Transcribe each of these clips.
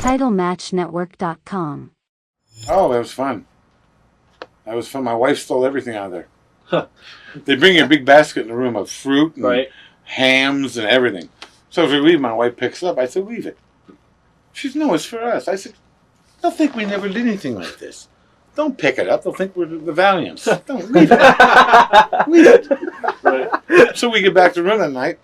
TitleMatchNetwork.com. Oh, that was fun. That was fun. My wife stole everything out of there. They bring you a big basket in the room of fruit and hams and everything. So as we leave, my wife picks it up. I said, leave it. She said, no, it's for us. I said, they'll think we never did anything like this. Don't pick it up. They'll think we're the Valiants. Don't leave it. Leave it. Right. So we get back to run at night,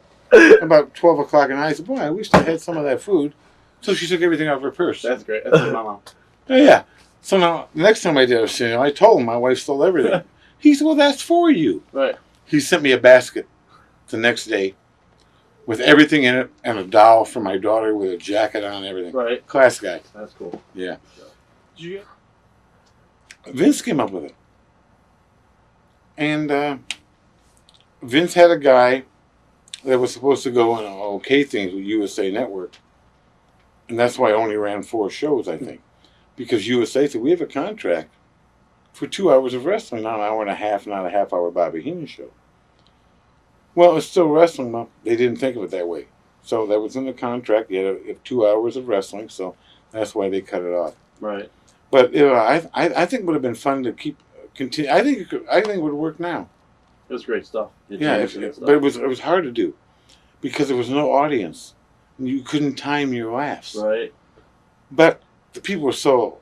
about 12 o'clock at night. I said, boy, I wish I had some of that food. So she took everything out of her purse. That's great. That's my mom. Yeah. So now, the next time I did Arsenio, I told him my wife stole everything. He said, well, that's for you. Right. He sent me a basket the next day with everything in it and a doll for my daughter with a jacket on and everything. Right. Class guy. That's cool. Yeah. Did you Vince came up with it. And Vince had a guy that was supposed to go on OK Things with USA Network. And that's why I only ran 4 shows, I think. Because USA said, we have a contract for 2 hours of wrestling, not an hour and a half, not a half-hour Bobby Heenan Show. Well, it's still wrestling, but they didn't think of it that way. So that was in the contract. You had 2 hours of wrestling, so that's why they cut it off. Right. But I think it would have been fun to continue. I think it would work now. It was great stuff. But it was hard to do because there was no audience. You couldn't time your laughs. Right. But the people were so.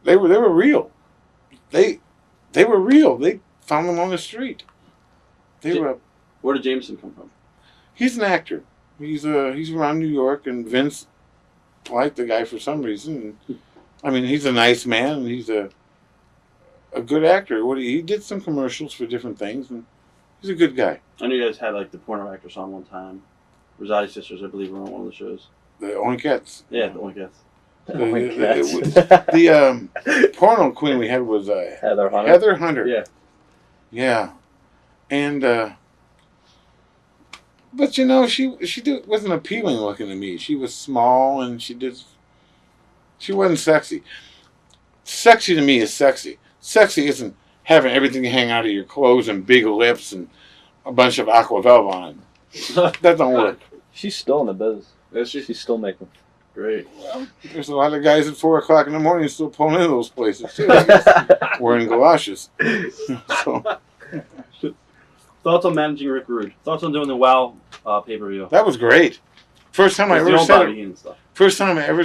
They were real. They were real. They found them on the street. Where did Jameson come from? He's an actor. He's around New York, and Vince liked the guy for some reason. I mean, he's a nice man, and he's a good actor. He did some commercials for different things, and he's a good guy. I know you guys had like the Porno Actors on one time. Rosati Sisters, I believe, were on one of the shows. The Oinkettes. Yeah, the Oinkettes. The porno queen we had was Heather Hunter. Heather Hunter. Yeah. Yeah. And but you know, she wasn't appealing looking to me. She was small and she wasn't sexy. Sexy to me is sexy. Sexy isn't having everything hang out of your clothes and big lips and a bunch of aqua velva on it. That don't work. She's still in the biz. Is she? She's still making. Great. Well, there's a lot of guys at 4 o'clock in the morning still pulling into those places too, wearing galoshes. So. Thoughts on managing Rick Rude? Thoughts on doing the WoW pay-per-view? That was great. First time I ever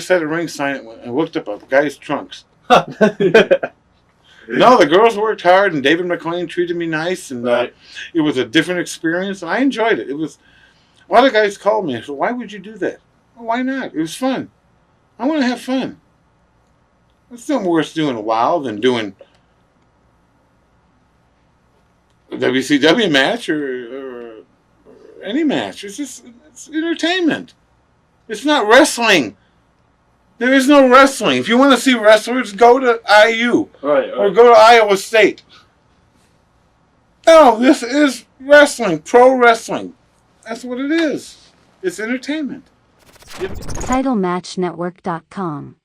said a ring sign and looked up a guy's trunks. No, the girls worked hard, and David McLean treated me nice, and it was a different experience, and I enjoyed it. A lot of guys called me and said, "Why would you do that?" Well, why not? It was fun. I want to have fun. It's no worse doing a WoW than doing a WCW match or any match. It's entertainment. It's not wrestling. There is no wrestling. If you want to see wrestlers, go to IU. Or go to Iowa State. No, this is wrestling. Pro wrestling. That's what it is. It's entertainment. TitleMatchNetwork.com.